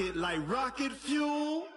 it like rocket fuel.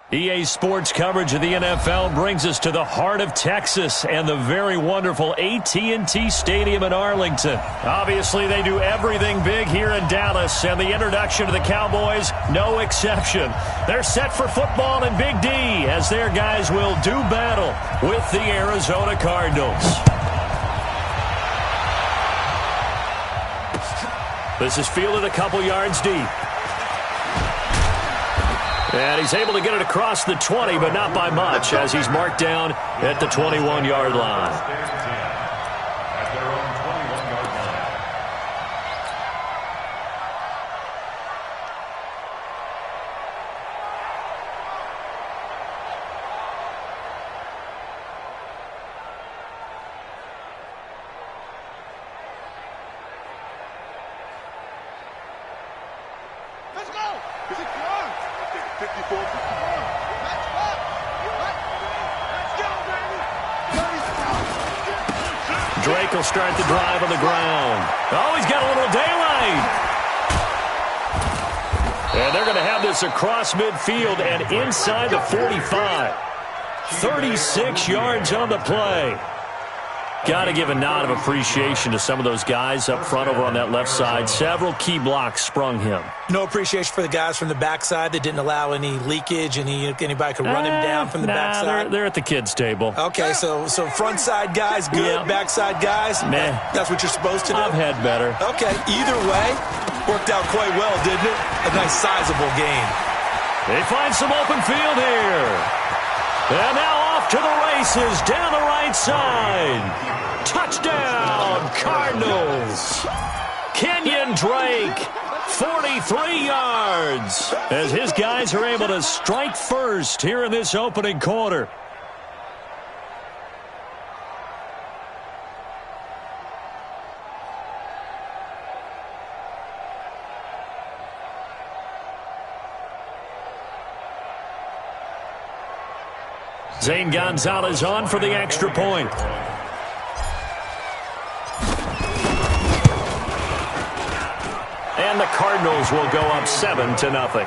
EA Sports coverage of the NFL brings us to the heart of Texas and the very wonderful AT&T Stadium in Arlington. Obviously, they do everything big here in Dallas, and the introduction to the Cowboys, no exception. They're set for football in Big D as their guys will do battle with the Arizona Cardinals. This is fielded a couple yards deep. And he's able to get it across the 20, but not by much, as he's marked down at the 21-yard line. Drake will start the drive on the ground. Oh, he's got a little daylight. And they're going to have this across midfield and inside the 45. 36 yards on the play. Got to give a nod of appreciation to some of those guys up front over on that left side. Several key blocks sprung him. No appreciation for the guys from the backside that didn't allow any leakage, and anybody could run him down from the backside. They're at the kids' table. Okay, so front side guys good, yeah. Backside guys, that's what you're supposed to do? I've had better. Okay, either way, worked out quite well, didn't it? A nice sizable gain. They find some open field here. And now off off to the races down the right side. Touchdown, Cardinals. Kenyon Drake, 43 yards, as his guys are able to strike first here in this opening quarter. Zane Gonzalez on for the extra point. And the Cardinals will go up 7-0.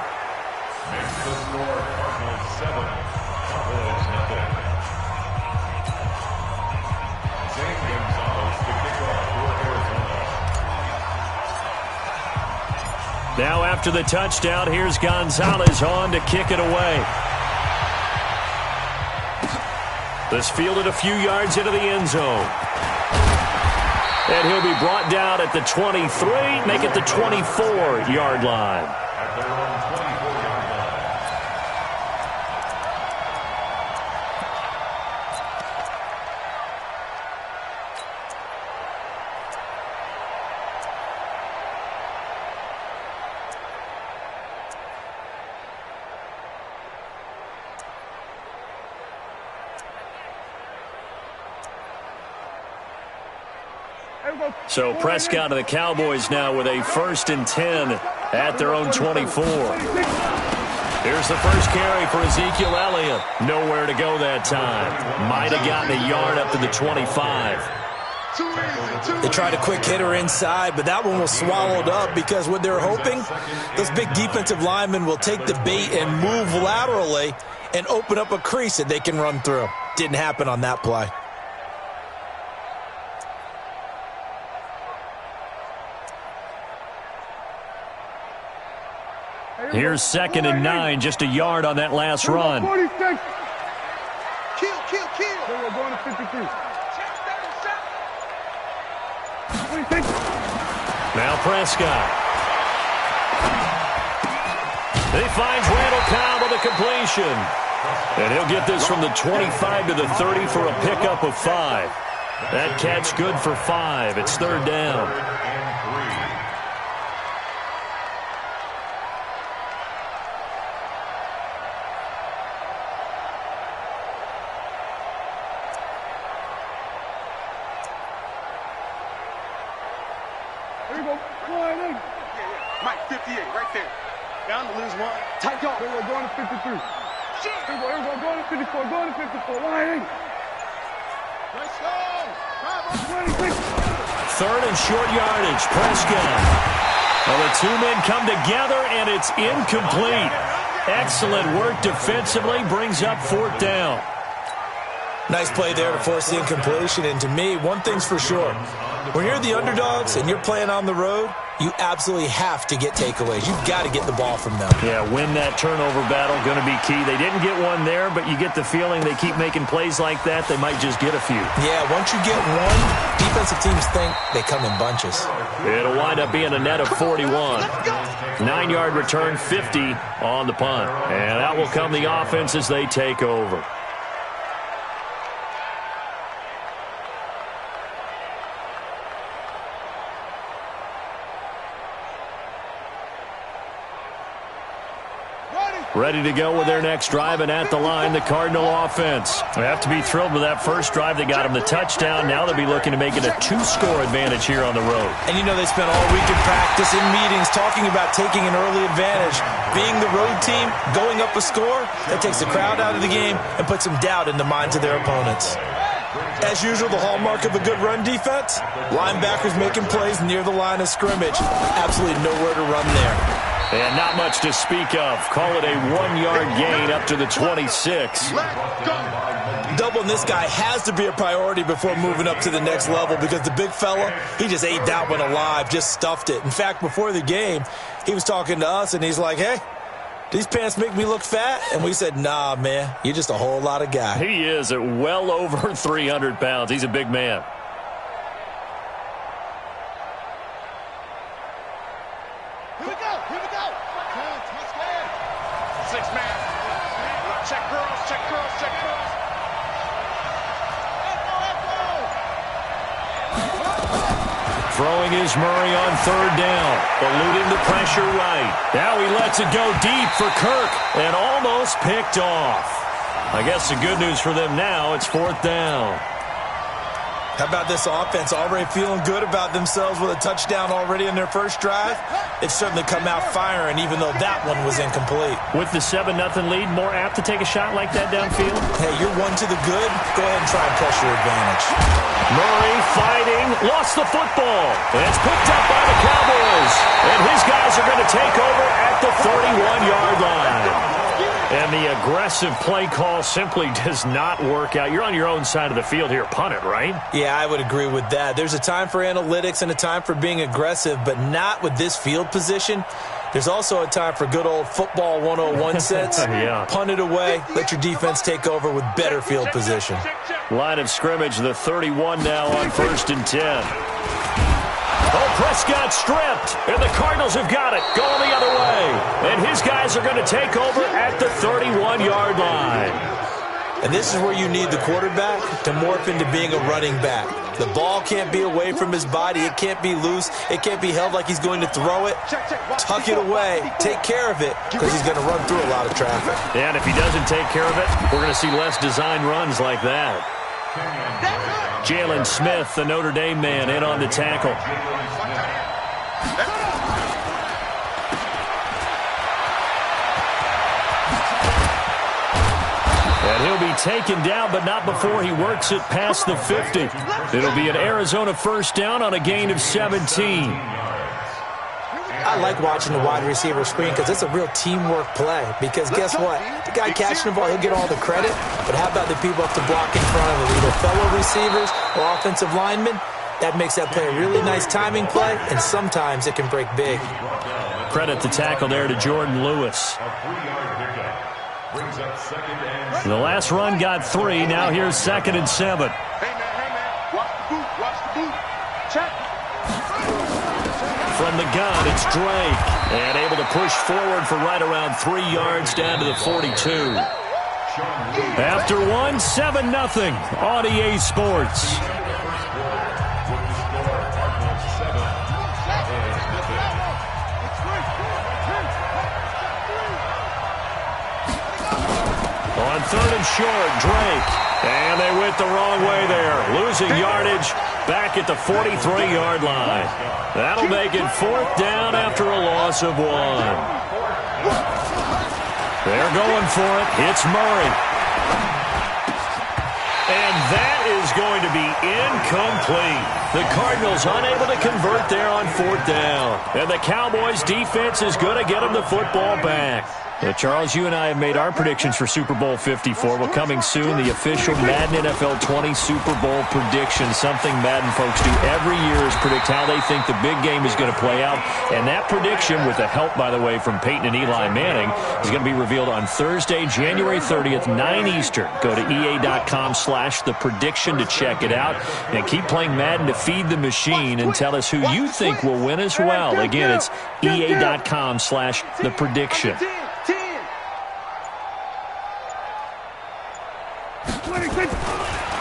Now after the touchdown, here's Gonzalez on to kick it away. This fielded a few yards into the end zone. And he'll be brought down at the 23, make it the 24-yard line. So Prescott and the Cowboys now with a 1st and 10 at their own 24. Here's the first carry for Ezekiel Elliott. Nowhere to go that time. Might have gotten a yard up to the 25. They tried a quick hitter inside, but that one was swallowed up because what they're hoping, those big defensive linemen will take the bait and move laterally and open up a crease that they can run through. Didn't happen on that play. Here's 2nd and 9, just a yard on that last run. Kill. We're going to 53. Now Prescott. He finds Randall Cobb with a completion. And he'll get this from the 25 to the 30 for a pickup of 5. That catch good for 5. It's 3rd down. Mike, 58, right there. Down to lose 1. Tight dog. We're going to 53. Here we go, going to 54, going to 54. Line. Let's go. 26. 3rd and short yardage, Prescott. Well, the two men come together, and it's incomplete. Excellent work defensively, brings up 4th down. Nice play there to force the incompletion, and to me, one thing's for sure. When you're the underdogs and you're playing on the road, you absolutely have to get takeaways. You've got to get the ball from them. Yeah, win that turnover battle, going to be key. They didn't get one there, but you get the feeling they keep making plays like that, they might just get a few. Yeah, once you get one, defensive teams think they come in bunches. It'll wind up being a net of 41. 9-yard return, 50 on the punt. And out will come the offense as they take over. Ready to go with their next drive, and at the line, the Cardinal offense. They have to be thrilled with that first drive. They got them the touchdown. Now they'll be looking to make it a 2-score advantage here on the road. And you know they spent all week in practice, in meetings, talking about taking an early advantage. Being the road team, going up a score, that takes the crowd out of the game and puts some doubt in the minds of their opponents. As usual, the hallmark of a good run defense, linebackers making plays near the line of scrimmage. Absolutely nowhere to run there. And not much to speak of. Call it a 1-yard gain up to the 26. Doubling this guy has to be a priority before moving up to the next level because the big fella, he just ate that one alive, just stuffed it. In fact, before the game, he was talking to us, and he's like, hey, these pants make me look fat? And we said, nah, man, you're just a whole lot of guy. He is at well over 300 pounds. He's a big man. Throwing is Murray on third down. Eluding the pressure right. Now he lets it go deep for Kirk and almost picked off. I guess the good news for them now, it's fourth down. How about this offense already feeling good about themselves with a touchdown already in their first drive? They've certainly come out firing, even though that one was incomplete. With the 7-0 lead, more apt to take a shot like that downfield? Hey, you're one to the good. Go ahead and try and press your advantage. Murray fighting, lost the football. And it's picked up by the Cowboys. And his guys are going to take over at the 31-yard line. And the aggressive play call simply does not work out. You're on your own side of the field here. Punt it, right? Yeah, I would agree with that. There's a time for analytics and a time for being aggressive, but not with this field position. There's also a time for good old football 101 sense. Yeah. Punt it away. Let your defense take over with better field position. Line of scrimmage, the 31 now on 1st and 10. Oh, Prescott stripped, and the Cardinals have got it, going the other way. And his guys are going to take over at the 31-yard line. And this is where you need the quarterback to morph into being a running back. The ball can't be away from his body. It can't be loose. It can't be held like he's going to throw it. Tuck it away. Take care of it, because he's going to run through a lot of traffic. And if he doesn't take care of it, we're going to see less design runs like that. Jalen Smith, the Notre Dame man, in on the tackle. And he'll be taken down, but not before he works it past the 50. It'll be an Arizona first down on a gain of 17. I like watching the wide receiver screen because it's a real teamwork play. Because guess what? The guy catching the ball, he'll get all the credit. But how about the people up to block in front of him, either fellow receivers or offensive linemen? That makes that play a really nice timing play, and sometimes it can break big. Credit the tackle there to Jordan Lewis. The last run got 3. Now here's 2nd and 7. Hey, man. Watch the boot. Watch the boot. Check. From the gun, it's Drake. And able to push forward for right around 3 yards down to the 42. After 1, 7-0 on EA Sports. On 3rd and short, Drake. And they went the wrong way there. Losing yardage back at the 43-yard line. That'll make it 4th down after a loss of 1. They're going for it. It's Murray. And that is going to be incomplete. The Cardinals unable to convert there on 4th down. And the Cowboys' defense is going to get them the football back. Charles, you and I have made our predictions for Super Bowl 54. Well, coming soon, the official Madden NFL 20 Super Bowl prediction. Something Madden folks do every year is predict how they think the big game is going to play out. And that prediction, with the help, by the way, from Peyton and Eli Manning, is going to be revealed on Thursday, January 30th, 9 Eastern. Go to EA.com/theprediction to check it out. And keep playing Madden to feed the machine and tell us who you think will win as well. Again, it's EA.com/theprediction.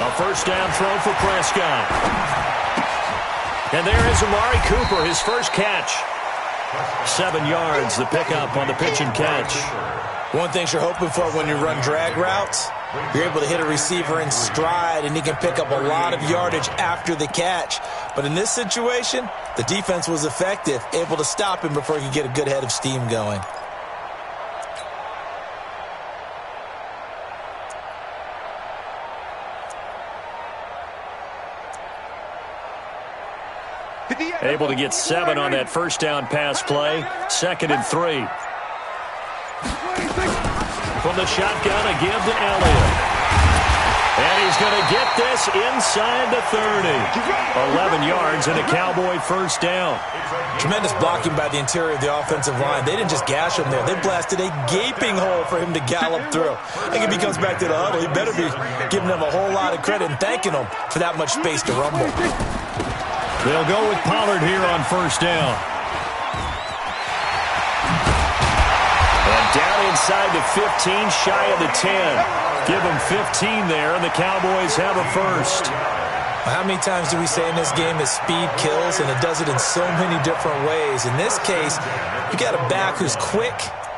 A first down throw for Prescott. And there is Amari Cooper, his first catch. 7 yards, the pickup on the pitch and catch. One thing you're hoping for when you run drag routes, you're able to hit a receiver in stride, and he can pick up a lot of yardage after the catch. But in this situation, the defense was effective, able to stop him before he could get a good head of steam going. Able to get 7 on that first down pass play. 2nd and 3. From the shotgun, a give to Elliott. And he's going to get this inside the 30. 11 yards and a Cowboy first down. Tremendous blocking by the interior of the offensive line. They didn't just gash him there. They blasted a gaping hole for him to gallop through. I think if he comes back to the huddle, he better be giving them a whole lot of credit and thanking them for that much space to rumble. They'll go with Pollard here on first down. And down inside the 15, shy of the 10. Give them 15 there, and the Cowboys have a first. How many times do we say in this game that speed kills, and it does it in so many different ways? In this case, you got a back who's quick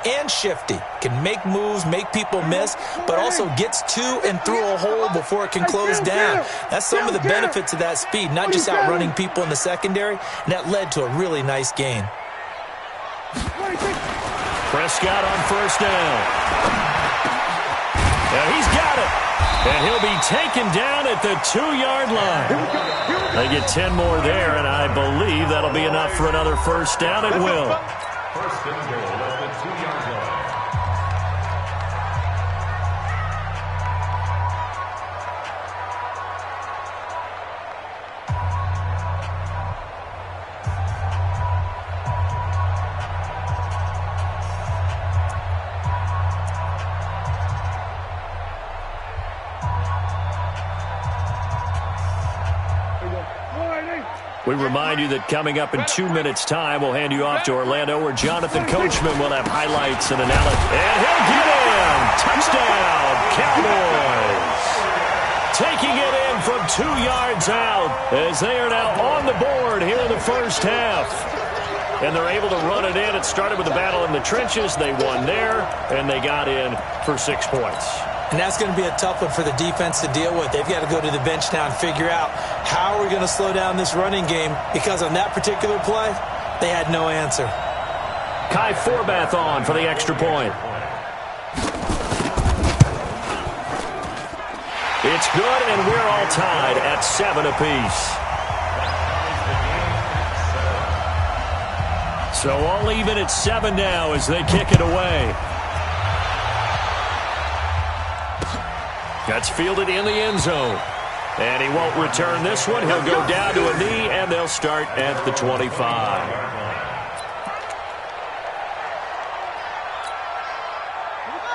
and shifty, can make moves, make people miss, but also gets to and through a hole before it can close down. That's some of the benefits of that speed, not just outrunning people in the secondary, and that led to a really nice gain. Prescott on first down. And he's got it. And he'll be taken down at the 2-yard line. They get 10 more there, and I believe that'll be enough for another first down. It will. First and goal at the 2-yard line. We remind you that coming up in 2 minutes' time, we'll hand you off to Orlando, where Jonathan Coachman will have highlights and analysis. And he'll get in! Touchdown, Cowboys! Taking it in from 2 yards out, as they are now on the board here in the first half. And they're able to run it in. It started with a battle in the trenches. They won there, and they got in for 6 points. And that's going to be a tough one for the defense to deal with. They've got to go to the bench now and figure out how we're going to slow down this running game, because on that particular play, they had no answer. Kai Forbath on for the extra point. It's good, and we're all tied at 7 apiece. So all even at 7 now as they kick it away. That's fielded in the end zone. And he won't return this one. He'll go down to a knee, and they'll start at the 25.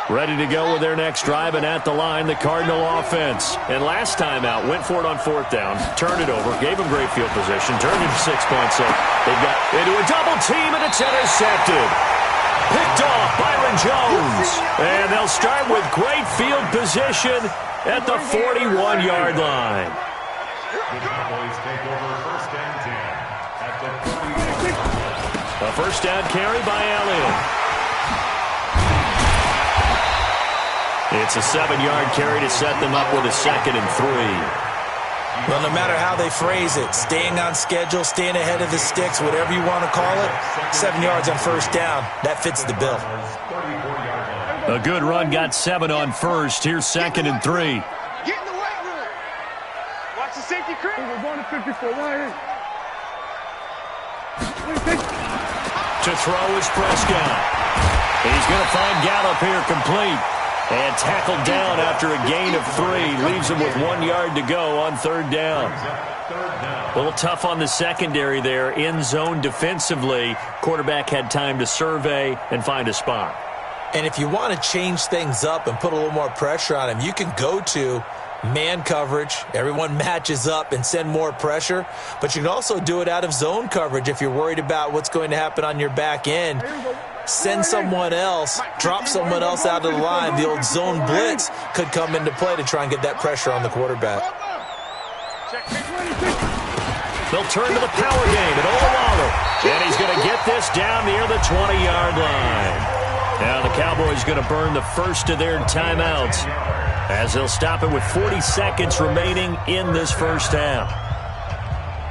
Ready to go with their next drive, and at the line, the Cardinal offense. And last time out, went for it on 4th down, turned it over, gave them great field position, turned it to 6 points. So they've got into a double team, and it's intercepted. Picked off Byron Jones. And they'll start with great field position at the 41-yard line. The Cowboys take over first and 10 at the 30. A first down carry by Elliott. It's a 7-yard carry to set them up with a 2nd and 3. Well, no matter how they phrase it, staying on schedule, staying ahead of the sticks, whatever you want to call it, 7 yards on first down, that fits the bill. A good run got 7 on first. Here's 2nd and 3. Get in the weight room. Watch the safety creep. We're going to 54. Wide. To throw is Prescott. He's going to find Gallup here complete. And tackled down after a gain of 3. Leaves him with 1 yard to go on 3rd down. A little tough on the secondary there. In zone defensively. Quarterback had time to survey and find a spot. And if you want to change things up and put a little more pressure on him, you can go to man coverage. Everyone matches up and send more pressure. But you can also do it out of zone coverage if you're worried about what's going to happen on your back end. Send someone else, drop someone else out of the line. The old zone blitz could come into play to try and get that pressure on the quarterback. They'll turn to the power game at Olawale. And he's going to get this down near the 20-yard line. Now the Cowboys going to burn the first of their timeouts as they'll stop it with 40 seconds remaining in this first half.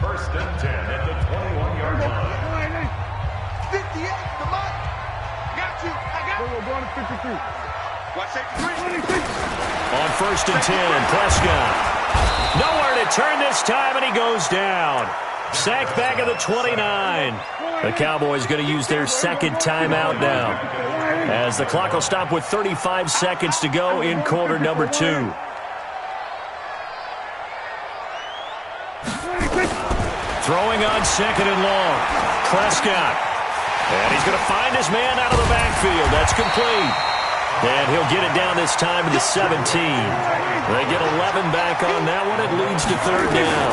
First and 10 at the 21-yard line. 58, come on. Got you. I got you. We're going to 53. Watch safety. On first and 10, Prescott. Nowhere to turn this time, and he goes down. Sacked back at the 29. The Cowboys going to use their 2nd timeout now, as the clock will stop with 35 seconds to go in quarter number 2. Throwing on 2nd and long. Prescott. And he's going to find his man out of the backfield. That's complete. And he'll get it down this time to the 17. They get 11 back on that one. It leads to 3rd down.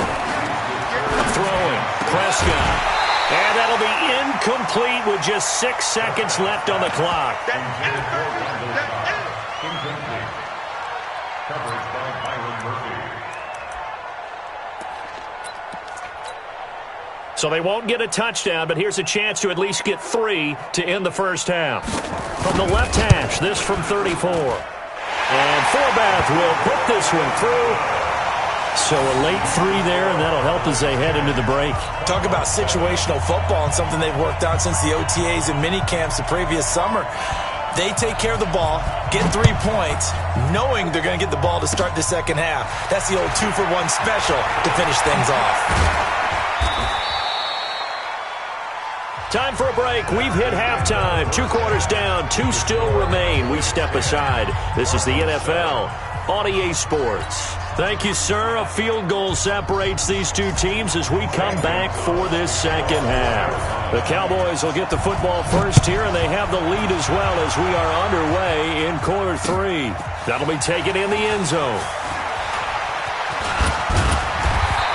Throwing. Prescott. And that'll be incomplete with just 6 seconds left on the clock. So they won't get a touchdown, but here's a chance to at least get 3 to end the first half. From the left hash, this from 34. And Forbath will put this one through. So a late 3 there, and that'll help as they head into the break. Talk about situational football and something they've worked on since the OTAs and mini camps the previous summer. They take care of the ball, get 3 points, knowing they're going to get the ball to start the second half. That's the old 2-for-1 special to finish things off. Time for a break. We've hit halftime. 2 quarters down, 2 still remain. We step aside. This is the NFL on EA Sports. Thank you, sir. A field goal separates these 2 teams as we come back for this second half. The Cowboys will get the football first here, and they have the lead as well as we are underway in quarter 3. That'll be taken in the end zone.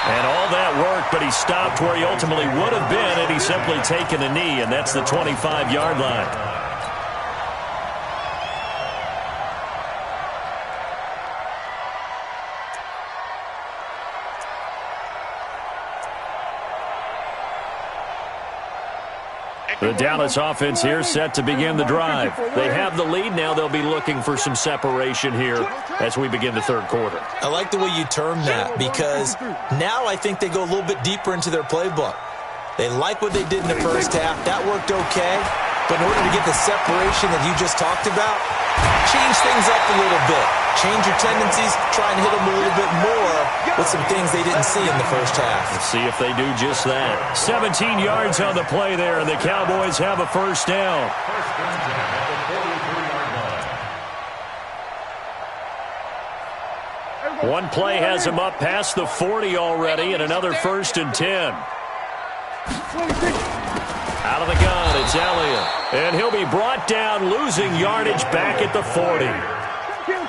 And all that work, but he stopped where he ultimately would have been had he simply taken a knee, and that's the 25-yard line. The Dallas offense here set to begin the drive. They have the lead. Now they'll be looking for some separation here as we begin the third quarter. I like the way you term that because now I think they go a little bit deeper into their playbook. They like what they did in the first half. That worked okay. But in order to get the separation that you just talked about, change things up a little bit. Change your tendencies, try and hit them a little bit more with some things they didn't see in the first half. Let's see if they do just that. 17 yards on the play there, and the Cowboys have a first down. One play has him up past the 40 already, and another 1st and 10. Out of the gun, it's Elliott. And he'll be brought down, losing yardage back at the 40.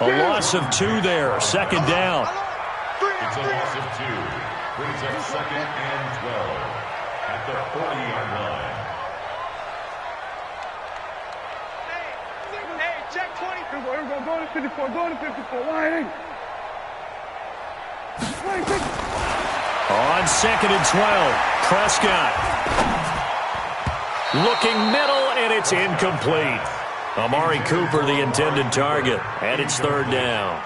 A loss of 2 there, second down. It's a loss of 2. Brings up 2nd and 12 at the 40-yard line. Hey, check 20. Here we go. Go to 54. Go to 54. Line. On 2nd and 12, Prescott. Looking middle, and it's incomplete. Amari Cooper, the intended target, and it's 3rd down.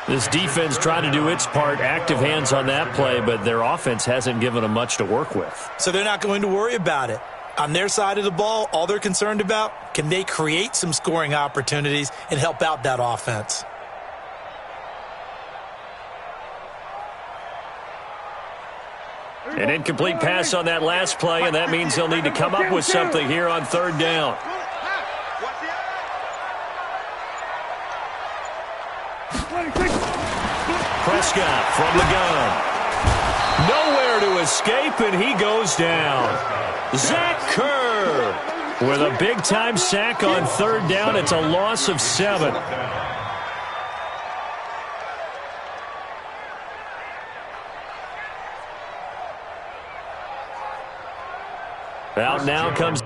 This defense tried to do its part, active hands on that play, but their offense hasn't given them much to work with. So they're not going to worry about it. On their side of the ball, all they're concerned about, can they create some scoring opportunities and help out that offense? An incomplete pass on that last play, and that means they'll need to come up with something here on 3rd down. Prescott from the gun. Nowhere to escape, and he goes down. Zach Kerr with a big-time sack on 3rd down. It's a loss of 7. Out now comes...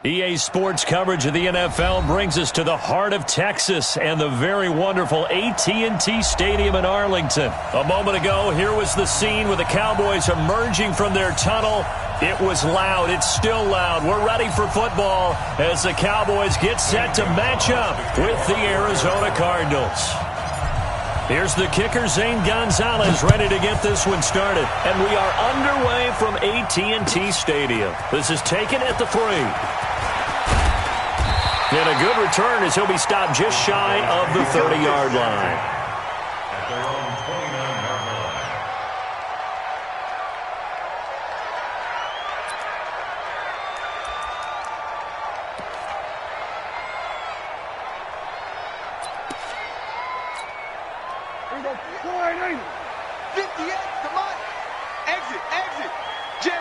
EA Sports coverage of the NFL brings us to the heart of Texas and the very wonderful AT&T Stadium in Arlington. A moment ago, here was the scene with the Cowboys emerging from their tunnel. It was loud. It's still loud. We're ready for football as the Cowboys get set to match up with the Arizona Cardinals. Here's the kicker, Zane Gonzalez, ready to get this one started. And we are underway from AT&T Stadium. This is taken at the 3. And a good return as he'll be stopped just shy of the 30-yard line. At their own 29-yard line. Here we go. Wide 58. Come on. Exit. Jim.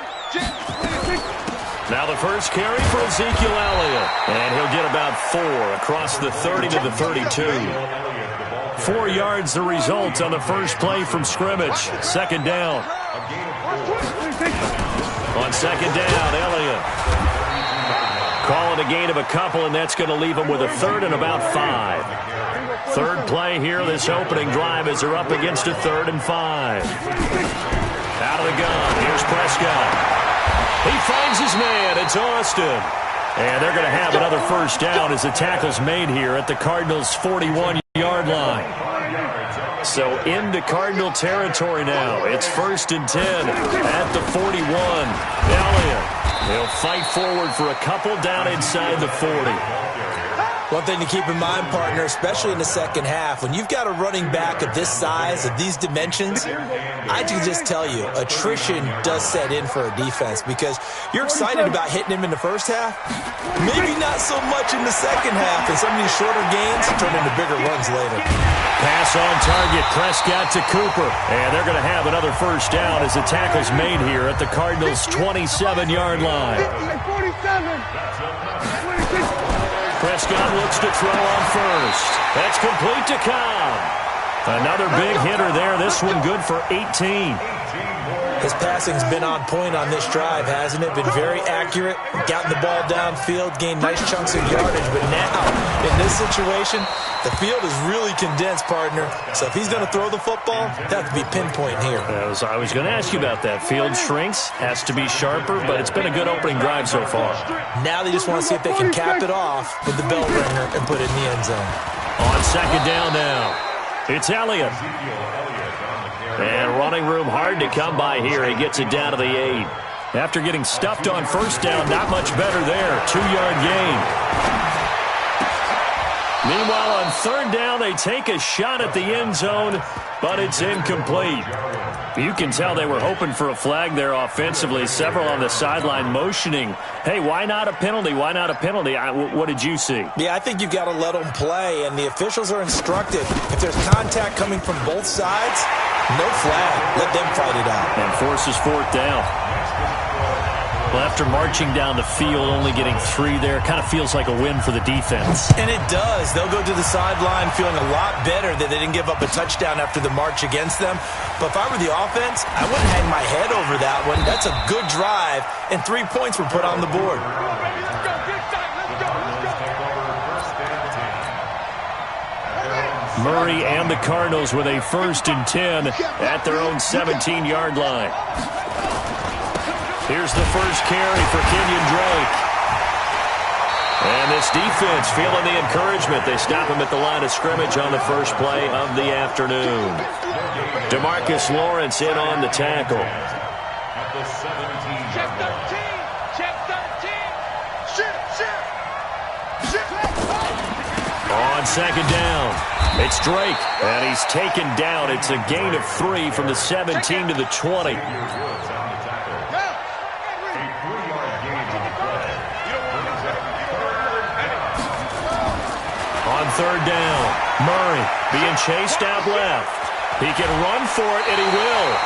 Now the first carry for Ezekiel Elliott. And he'll get about 4 across the 30 to the 32. 4 yards the result on the first play from scrimmage. Second down. On second down, Elliott. Calling a gain of a couple, and that's going to leave him with a third and about 5. Third play here, this opening drive as they're up against a 3rd and 5. Out of the gun, here's Prescott. He finds his man. It's Austin. And they're going to have another first down as the tackle's made here at the Cardinals' 41-yard line. So into Cardinal territory now. It's 1st and 10 at the 41. Elliott, he'll fight forward for a couple down inside the 40. One thing to keep in mind, partner, especially in the second half, when you've got a running back of this size, of these dimensions, I can just tell you, attrition does set in for a defense because you're excited about hitting him in the first half, maybe not so much in the second half, and some of these shorter gains turn into bigger runs later. Pass on target, Prescott to Cooper, and they're going to have another first down as the tackle's made here at the Cardinals' 27-yard line. 47. Prescott looks to throw on first. That's complete to Cobb. Another big hitter there. This one good for 18. His passing's been on point on this drive, hasn't it? Been very accurate, gotten the ball downfield, gained nice chunks of yardage. But now, in this situation, the field is really condensed, partner. So if he's going to throw the football, that have to be pinpoint here. I was going to ask you about that. Field shrinks, has to be sharper, but it's been a good opening drive so far. Now they just want to see if they can cap it off with the bell ringer and put it in the end zone. On second down now, it's Elliott. And running room hard to come by here. He gets it down to the 8. After getting stuffed on first down, not much better there. 2-yard gain. Meanwhile, on third down, they take a shot at the end zone, but it's incomplete. You can tell they were hoping for a flag there offensively. Several on the sideline motioning, hey, why not a penalty? Why not a penalty? What did you see? Yeah, I think you've got to let them play, and the officials are instructed. If there's contact coming from both sides, no flag. Let them fight it out. And forces fourth down. Well, after marching down the field, only getting 3 there, kind of feels like a win for the defense. And it does. They'll go to the sideline feeling a lot better that they didn't give up a touchdown after the march against them. But if I were the offense, I wouldn't hang my head over that one. That's a good drive, and 3 points were put on the board. Murray and the Cardinals with a 1st and 10 at their own 17-yard line. Here's the first carry for Kenyon Drake. And this defense feeling the encouragement. They stop him at the line of scrimmage on the first play of the afternoon. DeMarcus Lawrence in on the tackle. At the 17-yard line. Check 13. Shift. On second down, it's Drake. And he's taken down. It's a gain of 3 from the 17 to the 20. On third down, Murray being chased out left. He can run for it, and he will.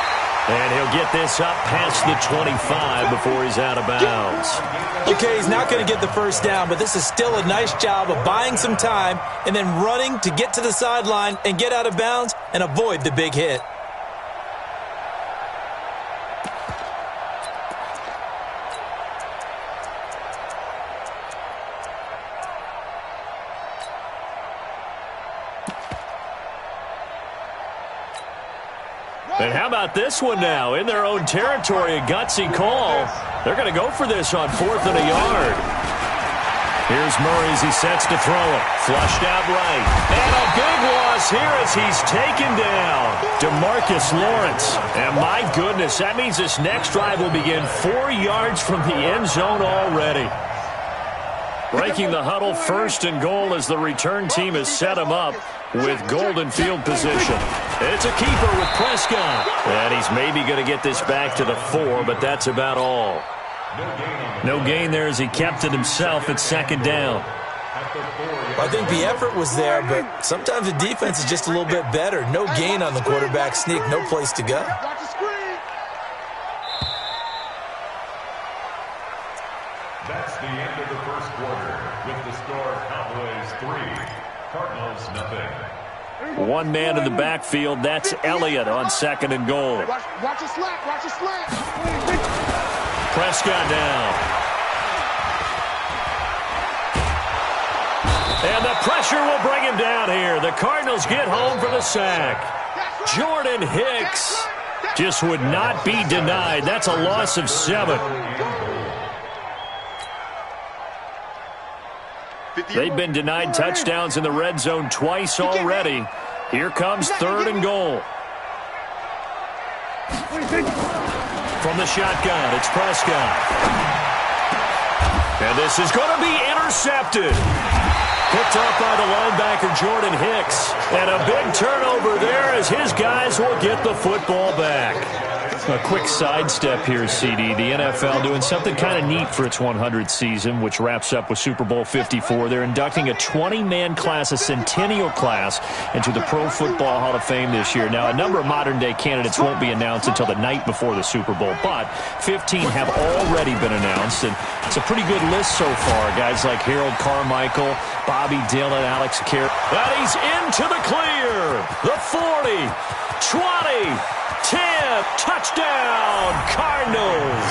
And he'll get this up past the 25 before he's out of bounds. Okay, he's not going to get the first down, but this is still a nice job of buying some time and then running to get to the sideline and get out of bounds and avoid the big hit. And how about this one now? In their own territory, a gutsy call. They're going to go for this on 4th and a yard. Here's Murray as he sets to throw it. Flushed out right. And a big loss here as he's taken down. DeMarcus Lawrence. And my goodness, that means this next drive will begin 4 yards from the end zone already. Breaking the huddle, 1st and goal as the return team has set him up with golden field position. It's a keeper with Prescott. And he's maybe going to get this back to the 4, but that's about all. No gain there as he kept it himself at 2nd down. I think the effort was there, but sometimes the defense is just a little bit better. No gain on the quarterback sneak, no place to go. That's the end of the first quarter with the score Cowboys 3, Cardinals nothing. One man in the backfield, that's Elliott on 2nd and goal. Watch your slant, watch your slant. Prescott down. And the pressure will bring him down here. The Cardinals get home for the sack. Jordan Hicks just would not be denied. That's a loss of 7. They've been denied touchdowns in the red zone twice already. Here comes 3rd and goal. From the shotgun, it's Prescott. And this is going to be intercepted. Picked up by the linebacker, Jordan Hicks. And a big turnover there as his guys will get the football back. A quick sidestep here, CD. The NFL doing something kind of neat for its 100th season, which wraps up with Super Bowl 54. They're inducting a 20-man class, a centennial class, into the Pro Football Hall of Fame this year. Now, a number of modern-day candidates won't be announced until the night before the Super Bowl, but 15 have already been announced, and it's a pretty good list so far. Guys like Harold Carmichael, Bobby Dillon, Alex Kerr. And he's into the clear. The 40, 20, 10, touchdown, Cardinals.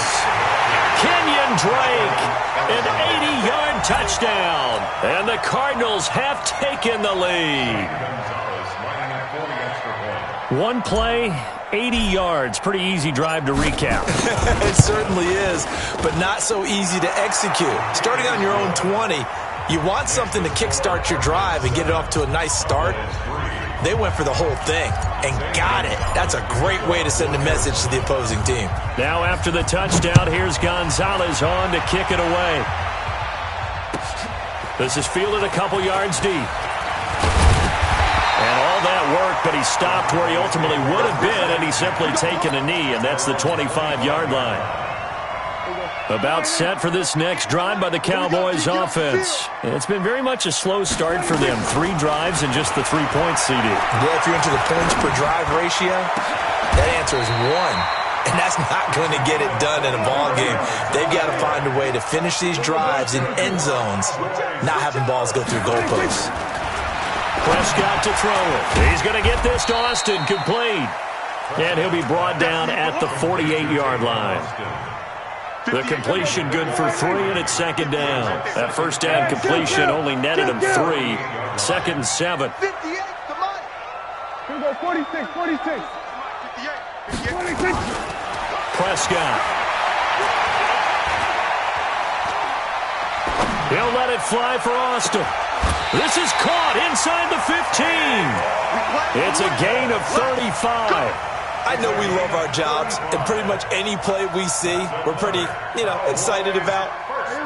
Kenyon Drake, an 80-yard touchdown. And the Cardinals have taken the lead. One play, 80 yards. Pretty easy drive to recap. It certainly is, but not so easy to execute. Starting on your own 20, you want something to kickstart your drive and get it off to a nice start. They went for the whole thing and got it. That's a great way to send a message to the opposing team. Now after the touchdown, here's Gonzalez on to kick it away. This is fielded a couple yards deep. And all that work, but he stopped where he ultimately would have been, and he's simply taken a knee, and that's the 25-yard line. About set for this next drive by the Cowboys offense. It's been very much a slow start for them. 3 drives and just the 3 points, CD. Well, if you're into the points per drive ratio, that answer is 1. And that's not going to get it done in a ball game. They've got to find a way to finish these drives in end zones, not having balls go through goalposts. Prescott to throw it. He's going to get this to Austin, complete. And he'll be brought down at the 48-yard line. The completion good for 3, and it's 2nd down. That first down completion only netted him 3. 2nd and 7. 58, come on. Here we go, 46, 46. 56. Prescott. He'll let it fly for Austin. This is caught inside the 15. It's a gain of 35. I know we love our jobs, and pretty much any play we see, we're pretty, excited about.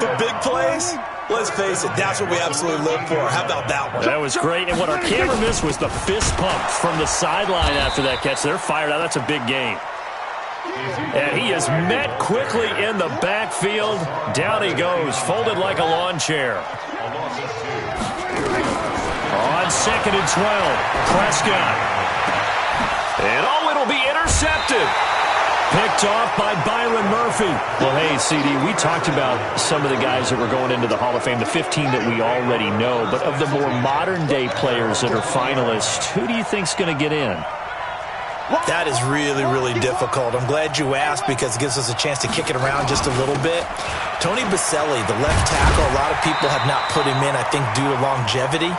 The big plays, let's face it, that's what we absolutely live for. How about that one? That was great, and what our camera missed was the fist pump from the sideline after that catch. They're fired out. That's a big gain. And he is met quickly in the backfield. Down he goes, folded like a lawn chair. On 2nd and 12, Prescott. And it'll be intercepted. Picked off by Byron Murphy. Well, hey, CD, we talked about some of the guys that were going into the Hall of Fame, the 15 that we already know. But of the more modern-day players that are finalists, who do you think's going to get in? That is really, really difficult. I'm glad you asked because it gives us a chance to kick it around just a little bit. Tony Baselli, the left tackle, a lot of people have not put him in, I think, due to longevity.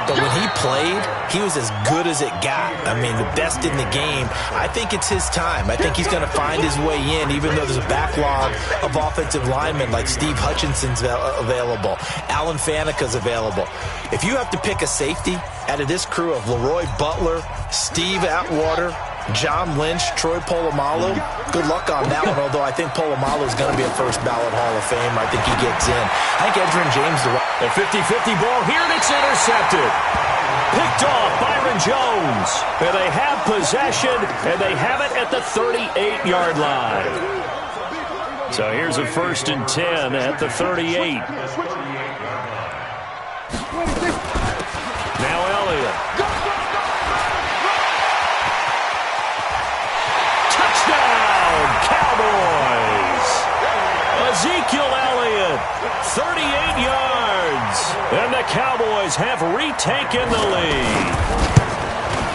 But when he played, he was as good as it got. I mean, the best in the game. I think it's his time. I think he's going to find his way in, even though there's a backlog of offensive linemen like Steve Hutchinson's available. Alan Faneca's available. If you have to pick a safety out of this crew of Leroy Butler, Steve Atwater, John Lynch, Troy Polamalu, good luck on that one, although I think Polamalu is going to be a first ballot Hall of Fame. I think he gets in. I think Edgerrin James... A 50-50 ball here, and it's intercepted. Picked off Byron Jones. And they have possession, and they have it at the 38-yard line. So here's a 1st and 10 at the 38. Now Elliott. Touchdown, Cowboys. Ezekiel Elliott, 38 yards. And the Cowboys have retaken the lead.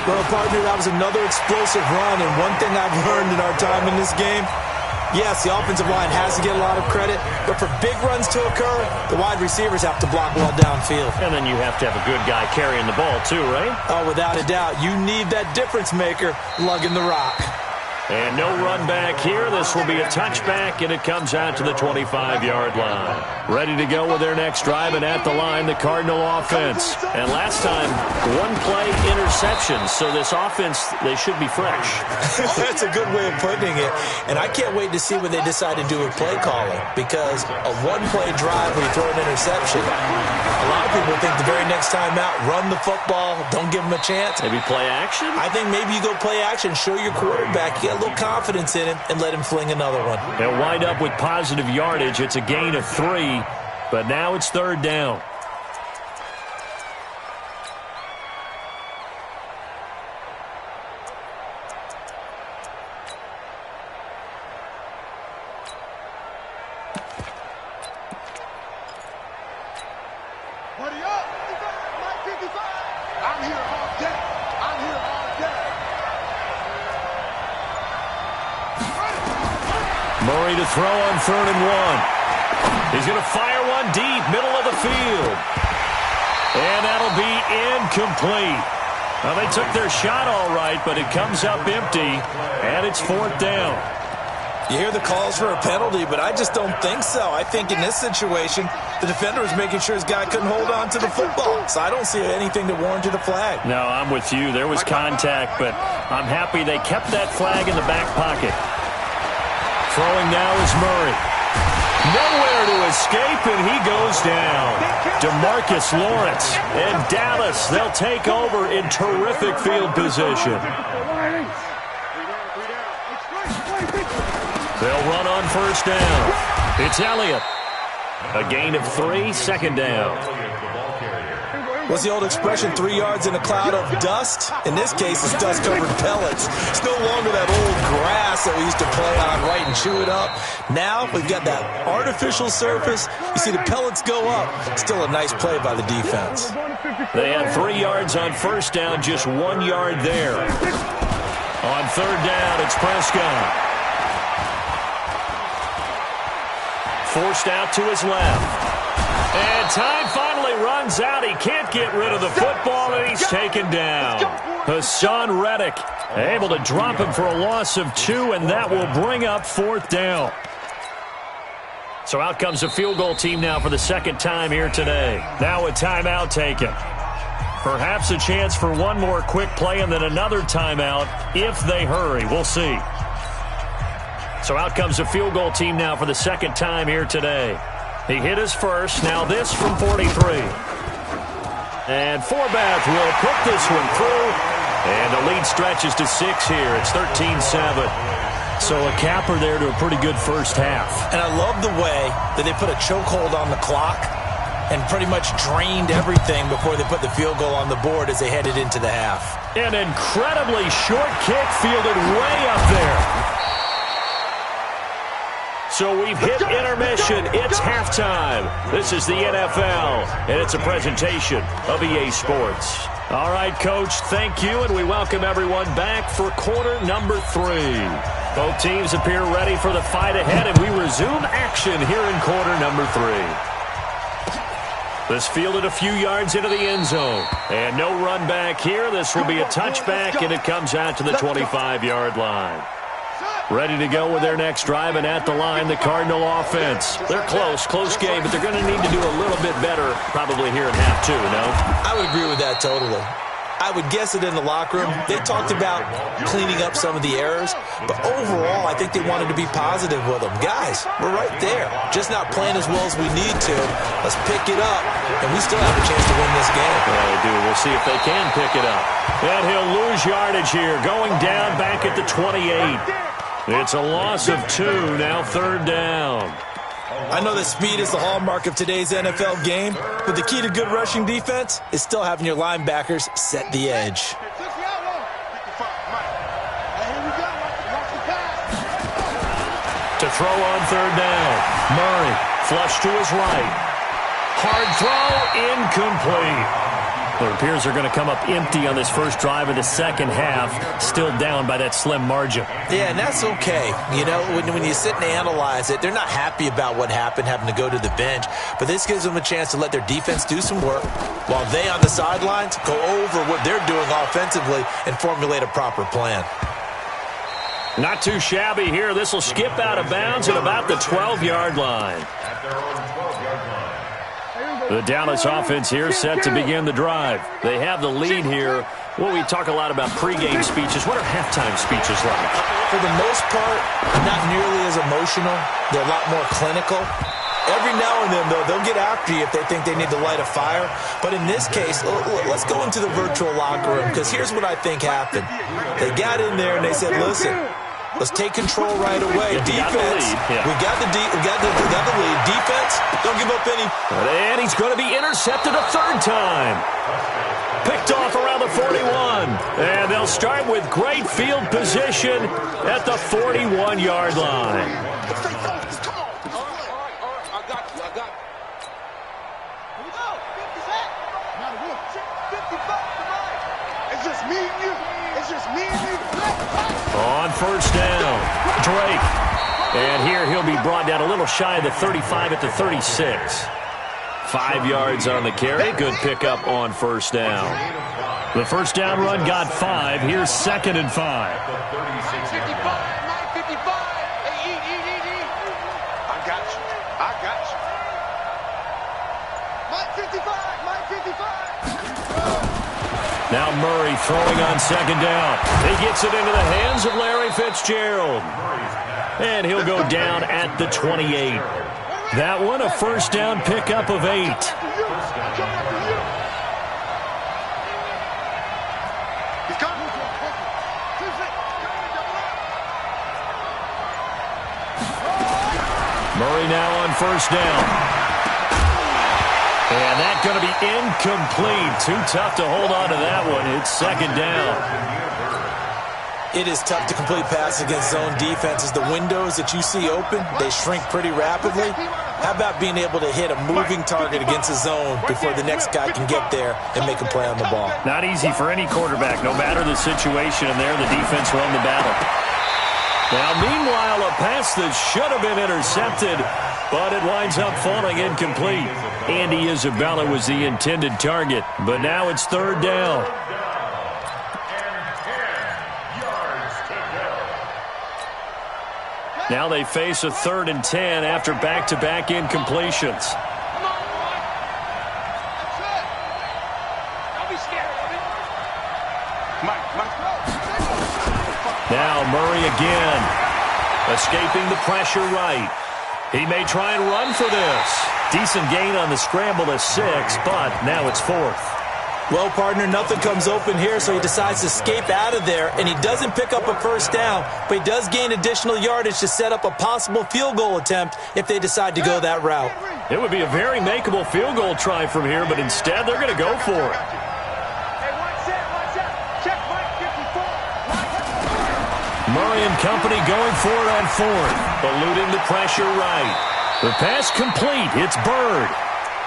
Well, partner, that was another explosive run, and one thing I've learned in our time in this game, yes, the offensive line has to get a lot of credit, but for big runs to occur, the wide receivers have to block well downfield. And then you have to have a good guy carrying the ball too, right? Oh, without a doubt. You need that difference maker lugging the rock. And no run back here. This will be a touchback, and it comes out to the 25-yard line. Ready to go with their next drive, and at the line, the Cardinal offense. And last time, one-play interceptions, so this offense, they should be fresh. That's a good way of putting it. And I can't wait to see what they decide to do with play calling, because a one-play drive where you throw an interception, a lot of people think the very next time out, run the football, don't give them a chance. Maybe play action? I think maybe you go play action, show your quarterback, get a little confidence in him, and let him fling another one. They'll wind up with positive yardage. It's a gain of 3, but now it's 3rd down. Buddy up! 55! I'm here all day! I'm here all day! Murray to throw on 3rd and 1. He's going to fire one deep, middle of the field. And that'll be incomplete. Well, they took their shot all right, but it comes up empty, and it's 4th down. You hear the calls for a penalty, but I just don't think so. I think in this situation, the defender was making sure his guy couldn't hold on to the football. So I don't see anything to warrant the flag. No, I'm with you. There was contact, but I'm happy they kept that flag in the back pocket. Throwing now is Murray. Nowhere to escape, and he goes down. DeMarcus Lawrence and Dallas, they'll take over in terrific field position. They'll run on 1st down. It's Elliott. A gain of 3, 2nd down. What's the old expression, 3 yards in a cloud of dust? In this case, it's dust-covered pellets. It's no longer that old grass that we used to play on, right, and chew it up. Now we've got that artificial surface. You see the pellets go up. Still a nice play by the defense. They had 3 yards on 1st down, just 1 yard there. On 3rd down, it's Prescott. Forced out to his left. And time finally runs out. He can't get rid of the football, and he's taken down. Hassan Reddick able to drop him for a loss of 2, and that will bring up 4th down. So out comes the field goal team now for the 2nd time here today. Now a timeout taken. Perhaps a chance for one more quick play and then another timeout if they hurry. We'll see. So out comes the field goal team now for the 2nd time here today. He hit his first. Now this from 43. And Forbath will put this one through. And the lead stretches to 6 here. It's 13-7. So a capper there to a pretty good first half. And I love the way that they put a chokehold on the clock and pretty much drained everything before they put the field goal on the board as they headed into the half. An incredibly short kick fielded way up there. So we've hit intermission. It's halftime. This is the NFL, and it's a presentation of EA Sports. All right, Coach, thank you, and we welcome everyone back for quarter number 3. Both teams appear ready for the fight ahead, and we resume action here in quarter number 3. This fielded a few yards into the end zone. And no run back here. This will be a touchback, and it comes out to the 25-yard line. Ready to go with their next drive, and at the line, the Cardinal offense. They're close game, but they're going to need to do a little bit better probably here in half 2, no? I would agree with that totally. I would guess it in the locker room. They talked about cleaning up some of the errors, but overall, I think they wanted to be positive with them. Guys, we're right there. Just not playing as well as we need to. Let's pick it up, and we still have a chance to win this game. Yeah, they do. We'll see if they can pick it up. And he'll lose yardage here, going down back at the 28. It's a loss of 2, now 3rd down. I know that speed is the hallmark of today's NFL game, but the key to good rushing defense is still having your linebackers set the edge. To throw on 3rd down. Murray, flush to his right. Hard throw, incomplete. It appears they're going to come up empty on this first drive of the second half, still down by that slim margin. Yeah, and that's okay. You know, when you sit and analyze it, they're not happy about what happened, having to go to the bench, but this gives them a chance to let their defense do some work while they on the sidelines go over what they're doing offensively and formulate a proper plan. Not too shabby here. This will skip out of bounds at about the 12-yard line. The Dallas offense here set to begin the drive. They have the lead here. Well, we talk a lot about pregame speeches. What are halftime speeches like? For the most part, not nearly as emotional. They're a lot more clinical. Every now and then, though, they'll get after you if they think they need to light a fire. But in this case, let's go into the virtual locker room, because here's what I think happened. They got in there and they said, listen, let's take control right away. Defense, we got the lead. Defense, don't give up any. And he's going to be intercepted a 3rd time. Picked off around the 41. And they'll start with great field position at the 41-yard line. It's just me and you. It's just me and you. On 1st down, Drake. And here he'll be brought down a little shy of the 35 at the 36. 5 yards on the carry. Good pickup on 1st down. The 1st down run got 5. Here's 2nd and 5. 955. Hey, eat. I got you. 955. Now Murray throwing on 2nd down. He gets it into the hands of Larry Fitzgerald. And he'll go down at the 28. That one a 1st down pickup of 8. Murray now on 1st down. And that's going to be incomplete. Too tough to hold on to that one. It's 2nd down. It is tough to complete passes against zone defenses. The windows that you see open, they shrink pretty rapidly. How about being able to hit a moving target against a zone before the next guy can get there and make a play on the ball? Not easy for any quarterback, no matter the situation, and there the defense won the battle. Now, meanwhile, a pass that should have been intercepted, but it winds up falling incomplete. Andy Isabella was the intended target, but now it's 3rd down. Now they face a 3rd and 10 after back-to-back incompletions. Now Murray again, escaping the pressure right. He may try and run for this. Decent gain on the scramble to 6, but now it's 4th. Well, partner, nothing comes open here, so he decides to escape out of there, and he doesn't pick up a 1st down, but he does gain additional yardage to set up a possible field goal attempt if they decide to go that route. It would be a very makeable field goal try from here, but instead they're going to go for it. Murray and company going for it on 4th, eluding the pressure right. The pass complete. It's Bird.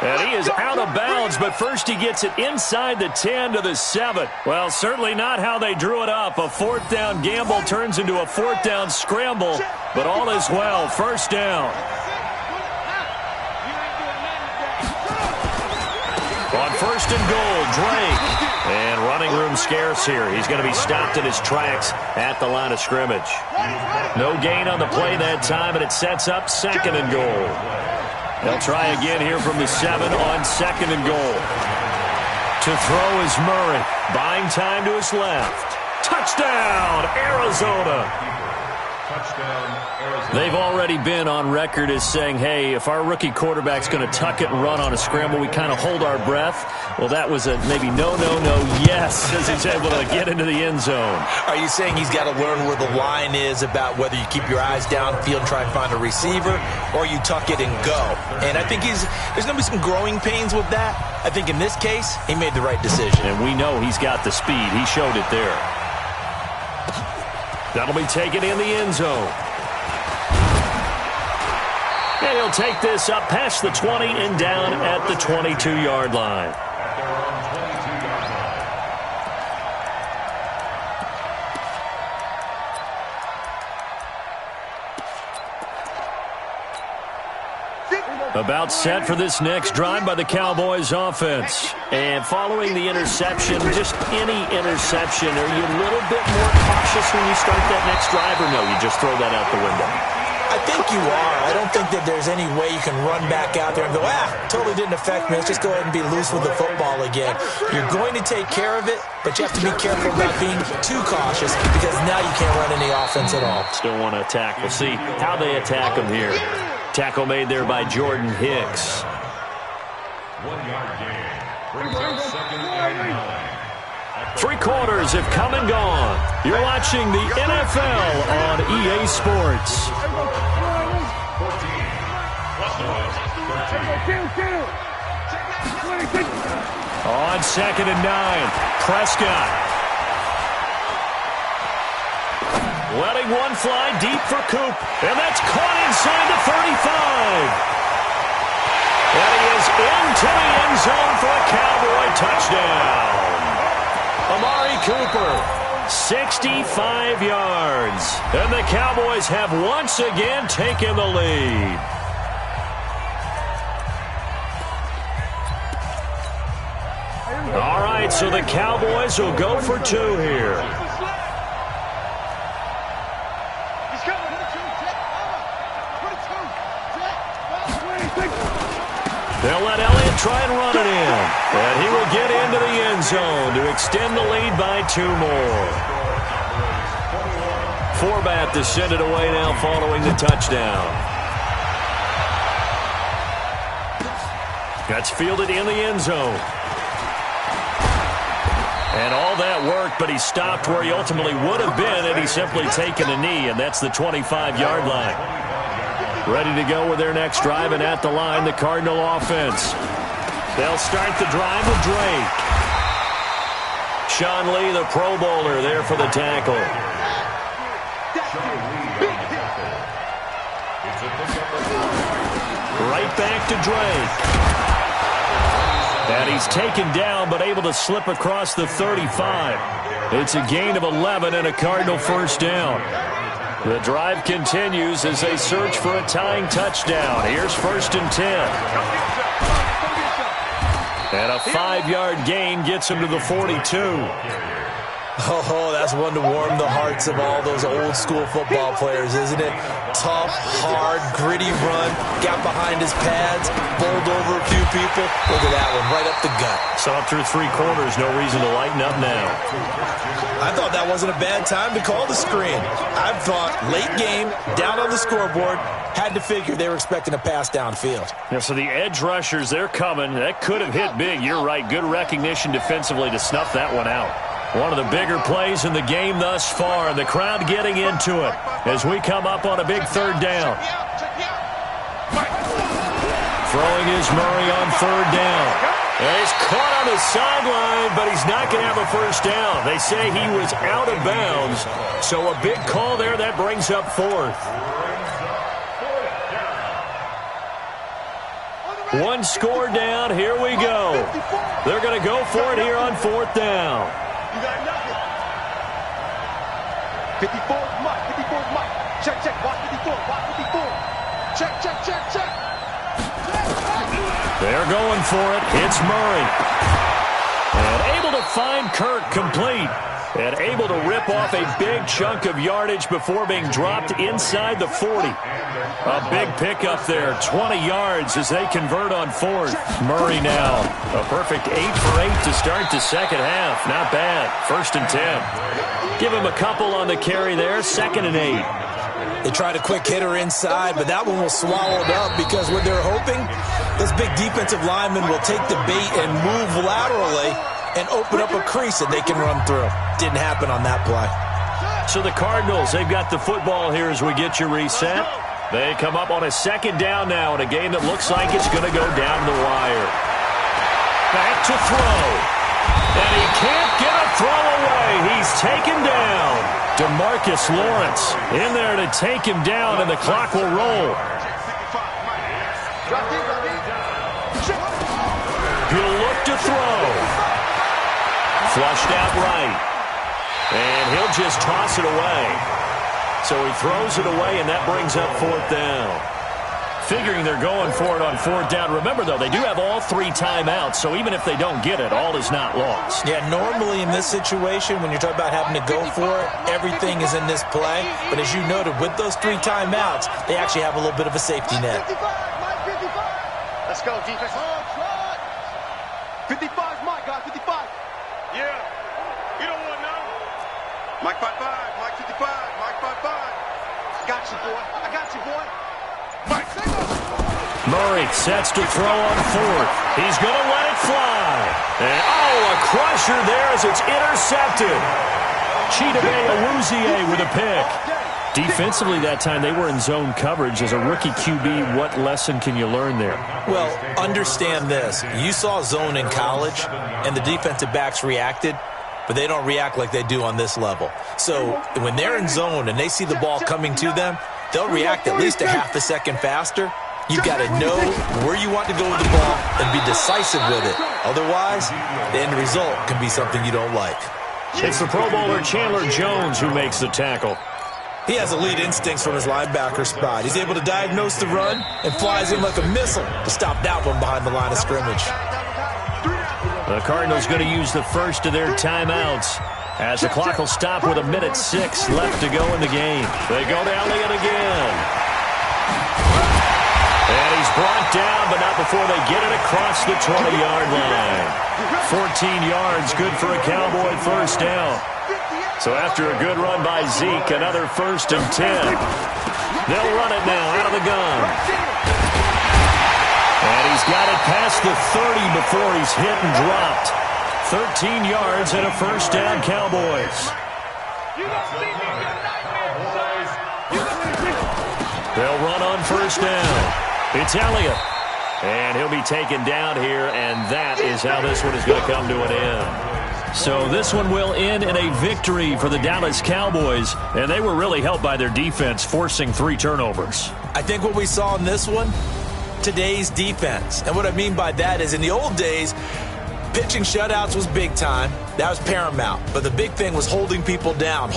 And he is out of bounds, but first he gets it inside the 10 to the 7. Well, certainly not how they drew it up. A fourth down gamble turns into a fourth down scramble, but all is well. First down. On first and goal, Drake. And running room scarce here. He's going to be stopped in his tracks at the line of scrimmage. No gain on the play that time, and it sets up second and goal. They'll try again here from the 7 on second and goal. To throw is Murray. Buying time to his left. Touchdown, Arizona. Touchdown, Arizona. They've already been on record as saying, hey, if our rookie quarterback's going to tuck it and run on a scramble, we kind of hold our breath. Well, that was a maybe no, yes, as he's able to get into the end zone. Are you saying he's got to learn where the line is about whether you keep your eyes downfield and try and find a receiver, or you tuck it and go? And I think there's going to be some growing pains with that. I think in this case, he made the right decision. And we know he's got the speed. He showed it there. That'll be taken in the end zone. And he'll take this up past the 20 and down at the 22-yard line. About set for this next drive by the Cowboys offense. And following the interception, just any interception, are you a little bit more cautious when you start that next drive, or no, you just throw that out the window? I think you are. I don't think that there's any way you can run back out there and go, totally didn't affect me. Let's just go ahead and be loose with the football again. You're going to take care of it, but you have to be careful about being too cautious because now you can't run any offense at all. Still want to attack. We'll see how they attack him here. Tackle made there by Jordan Hicks. 1 yard gain. Brings up second and 9. 3 quarters have come and gone. You're watching the NFL on EA Sports. 14. Buffaloes 13. On second and 9, Prescott. Letting one fly deep for Coop. And that's caught inside the 35. And he is into the end zone for a Cowboy touchdown. Amari Cooper, 65 yards. And the Cowboys have once again taken the lead. All right, so the Cowboys will go for 2 here. They'll let Elliott try and run it in. And he will get into the end zone to extend the lead by 2 more. Forbat to send it away now following the touchdown. That's fielded in the end zone. And all that worked, but he stopped where he ultimately would have been had he simply taken a knee, and that's the 25-yard line. Ready to go with their next drive, and at the line, the Cardinal offense. They'll start the drive with Drake. Sean Lee, the Pro Bowler, there for the tackle. Right back to Drake. And he's taken down, but able to slip across the 35. It's a gain of 11 and a Cardinal first down. The drive continues as they search for a tying touchdown. Here's first and 10. And a 5-yard gain gets him to the 42. Oh, that's one to warm the hearts of all those old school football players, isn't it? Tough, hard, gritty run, got behind his pads, bowled over a few people. Look at that one, right up the gut. So up through 3 quarters, no reason to lighten up now. I thought that wasn't a bad time to call the screen. I thought late game, down on the scoreboard, had to figure they were expecting a pass downfield. Yeah, so the edge rushers, they're coming. That could have hit big. You're right. Good recognition defensively to snuff that one out. One of the bigger plays in the game thus far, and the crowd getting into it as we come up on a big 3rd down. Throwing is Murray on 3rd down. And he's caught on the sideline, but he's not going to have a first down. They say he was out of bounds, so a big call there that brings up 4th. One score down. Here we go. They're going to go for it here on 4th down. You got nothing. 54, Mike. 54, Mike. Check, check. Watch 54. Watch 54. Check, check, check, check. They're going for it. It's Murray. And able to find Kirk complete. And able to rip off a big chunk of yardage before being dropped inside the 40. A big pickup there. 20 yards as they convert on 4th. Murray now. A perfect 8 for 8 to start the second half. Not bad. 1st and 10. Give him a couple on the carry there. 2nd and 8. They tried a quick hitter inside, but that one was swallowed up because what they're hoping, this big defensive lineman will take the bait and move laterally and open up a crease that they can run through. Didn't happen on that play. So the Cardinals, they've got the football here as we get you reset. They come up on a 2nd down now in a game that looks like it's going to go down the wire. Back to throw. And he can't get a throw away. He's taken down. DeMarcus Lawrence in there to take him down, and the clock will roll. He'll look to throw. Flushed out right. And he'll just toss it away. So he throws it away, and that brings up 4th down. Figuring they're going for it on 4th down. Remember, though, they do have all 3 timeouts, so even if they don't get it, all is not lost. Yeah, normally in this situation, when you're talking about having to go for it, everything is in this play. But as you noted, with those 3 timeouts, they actually have a little bit of a safety net. Let's go, defense. 55, Mike, guys, 55. Yeah. You don't want none. Mike 55, Mike 55, Mike 55. Got you, boy. I got you, boy. Mike, Murray sets to throw on 4th. He's going to let it fly. And, a crusher there as it's intercepted. Chidobe Awuzie with a pick. Defensively that time, they were in zone coverage. As a rookie QB, what lesson can you learn there? Well, understand this. You saw zone in college, and the defensive backs reacted, but they don't react like they do on this level. So when they're in zone and they see the ball coming to them, they'll react at least a half a second faster. You've got to know where you want to go with the ball and be decisive with it. Otherwise, the end result can be something you don't like. It's the Pro Bowler Chandler Jones who makes the tackle. He has elite instincts from his linebacker spot. He's able to diagnose the run and flies in like a missile to stop that one behind the line of scrimmage. The Cardinals going to use the first of their timeouts as the clock will stop with 1:06 left to go in the game. They go to Elliott again. And he's brought down, but not before they get it across the 20-yard line. 14 yards, good for a Cowboy 1st down. So after a good run by Zeke, another 1st and 10. They'll run it now out of the gun. And he's got it past the 30 before he's hit and dropped. 13 yards and a 1st down, Cowboys. They'll run on 1st down. It's Elliott. And he'll be taken down here, and that is how this one is going to come to an end. So this one will end in a victory for the Dallas Cowboys, and they were really helped by their defense, forcing 3 turnovers. I think what we saw in this one, today's defense. And what I mean by that is in the old days, pitching shutouts was big time. That was paramount. But the big thing was holding people down.